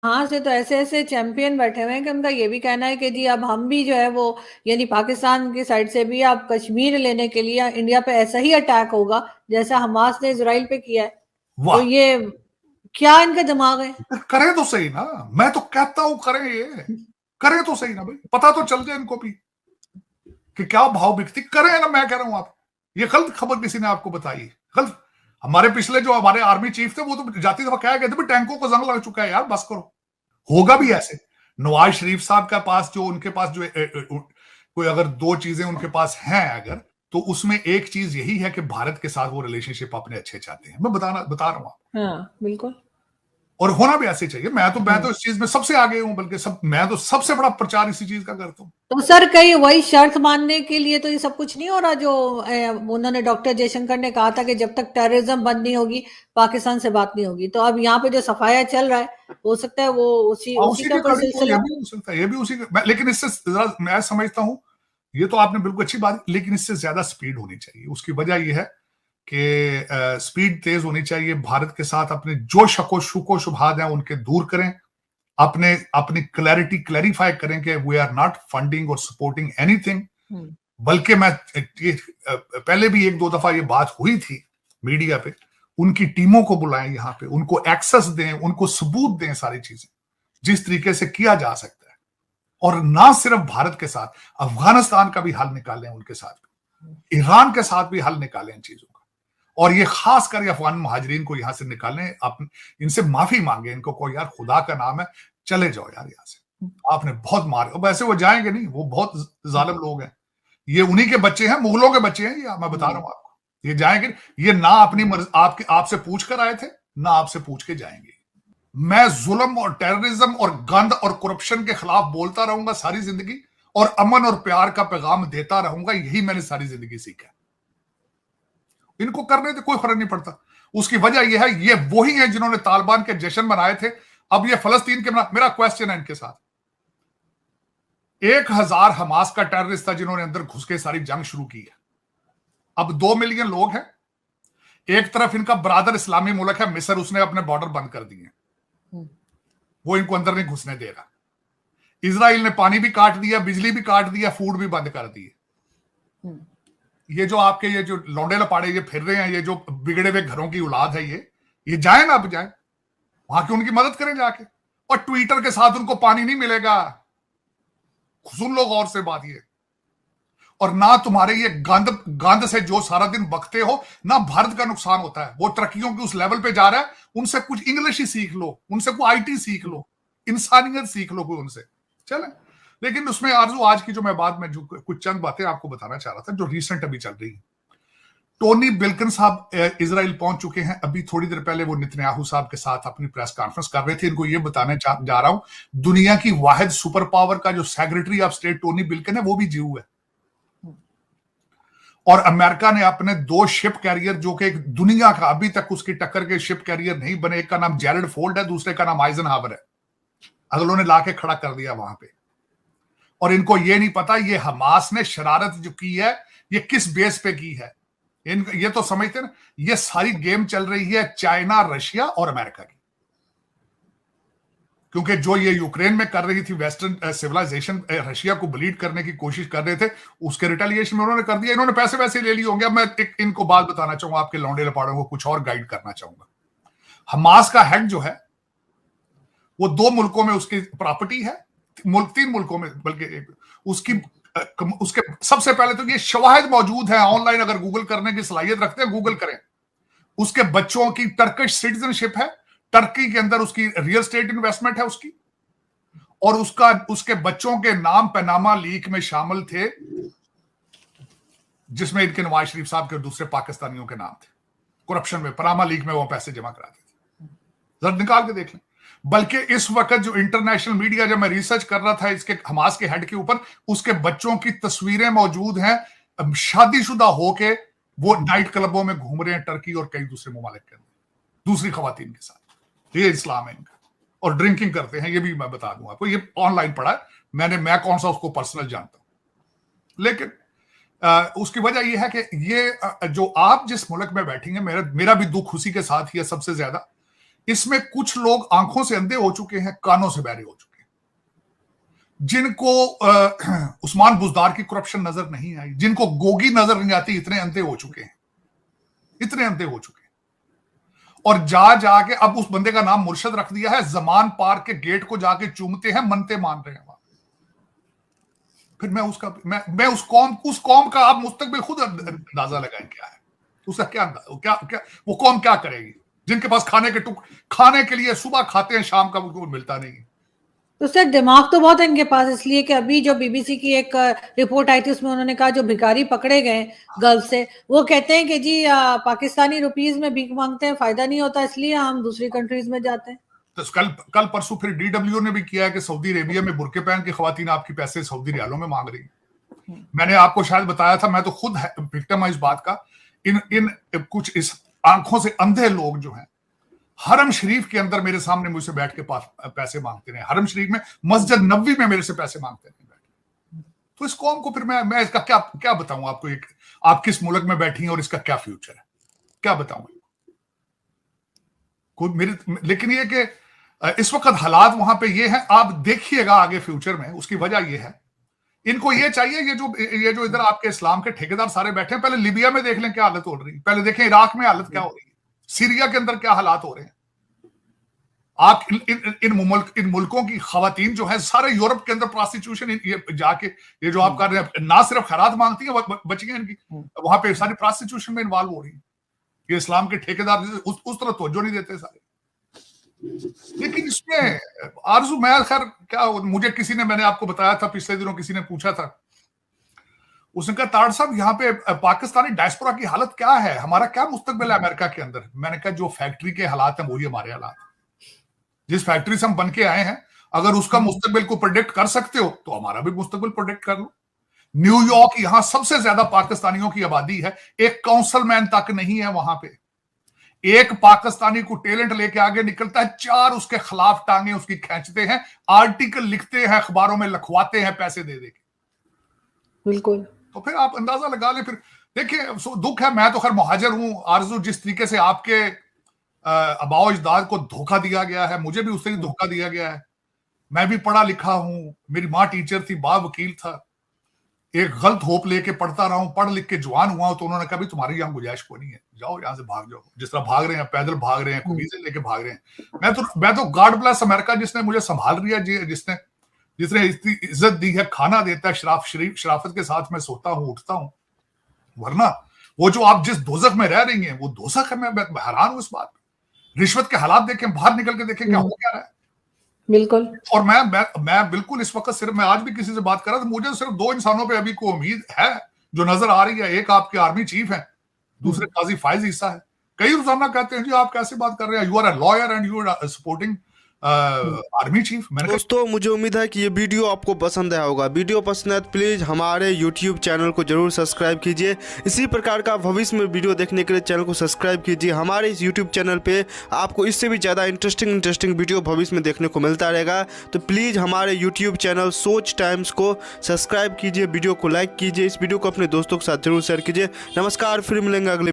हाँ से तो ऐसे ऐसे चैंपियन बैठे हुए हैं कि उनका ये भी कहना है कि जी अब हम भी जो है वो, यानी पाकिस्तान की साइड से भी अब कश्मीर लेने के लिए इंडिया पे ऐसा ही अटैक होगा जैसा हमास ने इजराइल पे किया है। तो वाह, ये क्या इनका दिमाग है? करें तो सही ना। मैं तो कहता हूं करें, ये करें तो सही ना भाई, पता तो चल जाए इनको भी कि क्या भाव बिकती। करें ना, मैं कह रहा हूं आप, ये गलत खबर किसी ने आपको बताई, गलत। हमारे पिछले जो हमारे आर्मी चीफ थे वो तो जाती दफा क्या कहते, टैंकों को जंग लग चुका है यार, बस करो। होगा भी ऐसे। नवाज शरीफ साहब का पास जो, उनके पास जो कोई अगर दो चीजें उनके पास हैं अगर, तो उसमें एक चीज यही है कि भारत के साथ वो रिलेशनशिप अपने अच्छे चाहते हैं। मैं बता रहा हूं आपको, हाँ बिल्कुल। और होना भी ऐसे चाहिए। मैं तो इस चीज में सबसे आगे हूं, बल्कि मैं तो सबसे बड़ा प्रचार इसी चीज का करता हूं। तो सर कई वही शर्त मानने के लिए तो ये सब कुछ नहीं हो रहा जो उन्होंने डॉक्टर जयशंकर ने कहा था कि जब तक टेररिज्म बंद नहीं होगी पाकिस्तान से बात नहीं होगी। तो अब यहाँ पे जो सफाया चल रहा है हो सकता है वो उसी हाँ, उसी उसी का की कोई कड़ी तो ये सिलसिला भी हो सकता है, ये भी उसी का लेकिन इससे जरा मैं समझता हूं, ये तो आपने बिल्कुल अच्छी बात, लेकिन इससे ज्यादा स्पीड होनी चाहिए। उसकी वजह यह है कि स्पीड तेज होनी चाहिए। भारत के साथ अपने जो शको शुको शुभात हैं उनके दूर करें, अपने अपनी क्लैरिटी क्लैरिफाई करें कि वी आर नॉट फंडिंग और सपोर्टिंग एनीथिंग। हम्म। बल्कि मैं ये पहले भी एक दो दफा ये बात हुई थी मीडिया पे, उनकी टीमों को बुलाएं यहां पे, उनको एक्सेस दें, उनको सबूत दें, सारी चीजें जिस तरीके से किया जा सकता है। और ना सिर्फ भारत के साथ, अफगानिस्तान का भी हल निकालें, उनके साथ भी, ईरान के साथ भी हल निकालें इन चीजों का। और ये खास कर अफगान महाजरीन को यहां से निकालें, आप इनसे माफी मांगे, इनको कोई यार खुदा का नाम है, चले जाओ यार यहां से, आपने बहुत मार। वैसे वो जाएंगे नहीं, वो बहुत जालिम लोग हैं, ये उन्हीं के बच्चे हैं, मुगलों के बच्चे हैं, ये मैं बता रहा हूं आपको। ये जाएंगे, ये ना अपनी मर्जी आपके आपसे पूछ कर आए थे, ना आपसे पूछ के जाएंगे। मैं जुल्म और टेररिज्म और गंद और करप्शन के खिलाफ बोलता रहूंगा सारी जिंदगी, और अमन और प्यार का पैगाम देता रहूंगा, यही मैंने सारी जिंदगी सीखा। इनको करने से कोई फर्क नहीं पड़ता। उसकी वजह यह है, ये वही है जिन्होंने तालिबान के जश्न मनाए थे, अब ये फलस्तीन के मेरा क्वेश्चन है इनके साथ, 1000 हमास का टेररिस्ट था जिन्होंने अंदर घुस के सारी जंग शुरू की है। अब 2 मिलियन लोग हैं। एक तरफ इनका बरादर इस्लामी मुल्क है मिस्र, उसने अपने बॉर्डर बंद कर दिए, वो इनको अंदर नहीं घुसने दे रहा। इजराइल ने पानी भी काट दिया, बिजली भी काट दिया, फूड भी बंद कर दिए। ये जो आपके ये जो लौंडे लपाड़े ये फिर रहे हैं, ये जो बिगड़े हुए घरों की औलाद है, ये जाए ना, अब जाए वहां की उनकी मदद करें जाके। और ट्विटर के साथ उनको पानी नहीं मिलेगा, सुन लो गौर से बात ये। और ना तुम्हारे ये गंद गंद से जो सारा दिन बकते हो, ना भारत का नुकसान होता है। वो तरक्कियों की उस लेवल पे जा रहा है, उनसे कुछ इंग्लिश ही सीख लो, उनसे कोई आईटी सीख लो, इंसानियत सीख लो कोई उनसे, चले। लेकिन उसमें आरजू, आज की जो मैं बात में जो कुछ चंद बातें आपको बताना चाह रहा था जो रिसेंट अभी चल रही है। टोनी बिल्किन साहब इजराइल पहुंच चुके हैं। अभी थोड़ी देर पहले वो नेतन्याहू साहब के साथ अपनी प्रेस कॉन्फ्रेंस कर रहे थे। इनको ये बताने जा रहा हूं, दुनिया की वाहिद सुपर पावर का जो सेक्रेटरी ऑफ स्टेट टोनी बिल्किन है, वो भी जीव है। और अमेरिका ने अपने 2 शिप कैरियर, जो कि दुनिया का अभी तक उसकी टक्कर के शिप कैरियर नहीं बने, एक का नाम जेरड फोर्ड है, दूसरे का नाम आइजनहावर है, अगलों ने लाके खड़ा कर दिया वहां पे। और इनको ये नहीं पता ये हमास ने शरारत जो की है ये किस बेस पे की है। ये तो समझते ना, ये सारी गेम चल रही है चाइना, रशिया और अमेरिका की। क्योंकि जो ये यूक्रेन में कर रही थी वेस्टर्न सिविलाइजेशन, रशिया को ब्लीड करने की कोशिश कर रहे थे, उसके रिटेलिएशन में उन्होंने कर दिया। इन्होंने पैसे वैसे ले लिए होंगे। अब मैं इनको बात बताना चाहूंगा, आपके लौंडे लपाड़ों को कुछ और गाइड करना चाहूंगा। हमास का हेड जो है वो 2 मुल्कों में उसकी प्रॉपर्टी है, 3 मुल्कों में बल्कि उसकी उसके सबसे पहले तो ये शवाहिद मौजूद है ऑनलाइन, अगर गूगल करने की सलाहियत रखते हैं गूगल करें। उसके बच्चों की टर्किश सिटीजनशिप है, टर्की के अंदर उसकी रियल स्टेट इन्वेस्टमेंट है उसकी, और उसके बच्चों के नाम पनामा लीक में शामिल थे, जिसमें इनके नवाज शरीफ साहब के और दूसरे पाकिस्तानियों के नाम थे। करप्शन में पनामा लीक में वो पैसे जमा कराते थे, जरा निकाल के देख लें। बल्कि इस वक्त जो इंटरनेशनल मीडिया, जब मैं रिसर्च कर रहा था इसके हमास के हेड के ऊपर, उसके बच्चों की तस्वीरें मौजूद हैं, शादीशुदा होके वो नाइट क्लबों में घूम रहे हैं टर्की और कई दूसरे ममालिक के अंदर दूसरी खवातीन के साथ। ये इस्लाम है इनका, और ड्रिंकिंग करते हैं, ये भी मैं बता दूं आपको, ये ऑनलाइन पढ़ा है मैं कौन सा उसको पर्सनल जानता हूं। लेकिन उसकी वजह यह है कि ये जो आप जिस मुल्क में बैठेंगे, मेरा भी दुख उसी के साथ ही है सबसे ज्यादा, इसमें कुछ लोग आंखों से अंधे हो चुके हैं, कानों से बहरे हो चुके हैं, जिनको उस्मान बुजदार की करप्शन नजर नहीं आई, जिनको गोगी नजर नहीं आती, इतने अंधे हो चुके हैं, इतने अंधे हो चुके हैं। और जाके अब उस बंदे का नाम मुर्शद रख दिया है, जमान पार्क के गेट को जाके चूमते हैं, मनते मान रहे हैं वहां। फिर मैं उस कौम का आप मुस्तकबिल खुद अंदाजा लगाएं क्या है, उसका क्या वो कौम क्या करेगी, जिनके पास खाने के लिए सुबह खाते हैं, शाम का उनको मिलता नहीं है। तो सर दिमाग तो बहुत है इनके पास, इसलिए कि अभी जो बीबीसी की एक रिपोर्ट आई थी उसमें उन्होंने कहा जो भिखारी पकड़े गए गल्फ से, वो कहते हैं कि जी पाकिस्तानी रुपीस में भीख मांगते हैं, फायदा नहीं होता, इसलिए हम दूसरी कंट्रीज में जाते हैं। तो कल परसों फिर डीडब्ल्यू ने भी किया है कि सऊदी अरेबिया में बुरके पहन के खवातीन आपकी पैसे सऊदी रियालों में मांग रही है। मैंने आपको शायद बताया था, मैं तो खुद विक्टिम है इस बात का। इन कुछ इस आंखों से अंधे लोग जो हैं, हरम शरीफ के अंदर मेरे सामने मुझसे बैठ के पैसे मांगते रहे, हरम शरीफ में, मस्जिद नबवी में मेरे से पैसे मांगते रहे बैठ। तो इस कौम को फिर मैं इसका क्या बताऊं आपको, आप किस मुल्क में बैठी हैं और इसका क्या फ्यूचर है, क्या बताऊं लेकिन ये कि इस वक्त हालात वहां पे ये हैं, आप देखिएगा आगे फ्यूचर में। उसकी वजह ये है, इनको ये चाहिए, ये जो इधर आपके इस्लाम के ठेकेदार सारे बैठे हैं, पहले लिबिया में देख लें क्या हालत हो रही है, पहले देखें इराक में हालत क्या हो रही है, सीरिया के अंदर क्या हालात हो रहे हैं। आप इन मुल्कों की खवातीन जो है, सारे यूरोप के अंदर प्रोस्टिट्यूशन जाके ये जो आप कर रहे हैं, ना सिर्फ खैरात मांगती है बच्चियां इनकी, वहां पे सारी प्रोस्टिट्यूशन में इन्वॉल्व हो रही है। ये इस्लाम के ठेकेदार उस तरह तवज्जो नहीं देते सारे। लेकिन इसमें आरजू, मैं खैर क्या, मुझे किसी ने, मैंने आपको बताया था पिछले दिनों, किसी ने पूछा था, उसने कहा ताड़ साहब यहाँ पे पाकिस्तानी डायस्पोरा की हालत क्या है, हमारा क्या मुस्तकबिल है अमेरिका के अंदर। मैंने कहा जो फैक्ट्री के हालात हैं वही हमारे हालात, जिस फैक्ट्री से हम बन के आए हैं, अगर उसका मुस्तकबिल को प्रोडिक्ट कर सकते हो तो हमारा भी मुस्तकबिल प्रोडिक्ट कर लो। न्यूयॉर्क, यहां सबसे ज्यादा पाकिस्तानियों की आबादी है, एक काउंसलमैन तक नहीं है वहां पे। एक पाकिस्तानी को टैलेंट लेके आगे निकलता है, 4 उसके खिलाफ टांगे उसकी खींचते हैं, आर्टिकल लिखते हैं, अखबारों में लिखवाते हैं पैसे दे के। बिल्कुल। तो फिर आप अंदाजा लगा ले। फिर देखिए, दुख है, मैं तो खैर मुहाजिर हूं आरजू, जिस तरीके से आपके आबाओ अजदाद को धोखा दिया गया है, मुझे भी उससे ही धोखा दिया गया है। मैं भी पढ़ा लिखा हूं, मेरी माँ टीचर थी, बाप वकील था, एक गलत होप लेके पढ़ता रहा हूं, पढ़ लिख के जवान हुआ तो उन्होंने कहा तुम्हारी यहाँ गुंजाइश को नहीं है, जाओ यहाँ से भाग जाओ, जिस तरह भाग रहे हैं, पैदल भाग रहे हैं, वीजे लेके भाग रहे हैं। मैं तो गॉड ब्लेस अमेरिका, जिसने मुझे संभाल लिया, जिसने इतनी इज्जत दी है, खाना देता है, शराफत के साथ मैं सोता हूं, उठता हूं। वरना वो जो आप जिस दोजख में रह रही हैं वो दोजख है। मैं हैरान हूं इस बात पे। रिश्वत के हालात देखें, बाहर निकल के देखें क्या हो क्या रहा है। बिल्कुल। और मैं बिल्कुल इस वक्त सिर्फ, मैं आज भी किसी से बात कर रहा था, मुझे सिर्फ 2 इंसानों पे अभी को उम्मीद है जो नजर आ रही है। एक आपके आर्मी चीफ है, दूसरे काजी फायज ईसा है। कई रोजाना कहते हैं जी आप कैसे बात कर रहे हैं, you are a lawyer and you are supporting army chief. दोस्तों मुझे उम्मीद है कि ये वीडियो आपको पसंद आया होगा। वीडियो पसंद है तो प्लीज़ हमारे YouTube चैनल को जरूर सब्सक्राइब कीजिए। इसी प्रकार का भविष्य में वीडियो देखने के लिए चैनल को सब्सक्राइब कीजिए। हमारे इस YouTube चैनल पे आपको इससे भी ज़्यादा इंटरेस्टिंग वीडियो भविष्य में देखने को मिलता रहेगा। तो प्लीज़ हमारे YouTube चैनल सोच टाइम्स को सब्सक्राइब कीजिए, वीडियो को लाइक कीजिए, इस वीडियो को अपने दोस्तों के साथ जरूर शेयर कीजिए। नमस्कार, फिर मिलेंगे अगले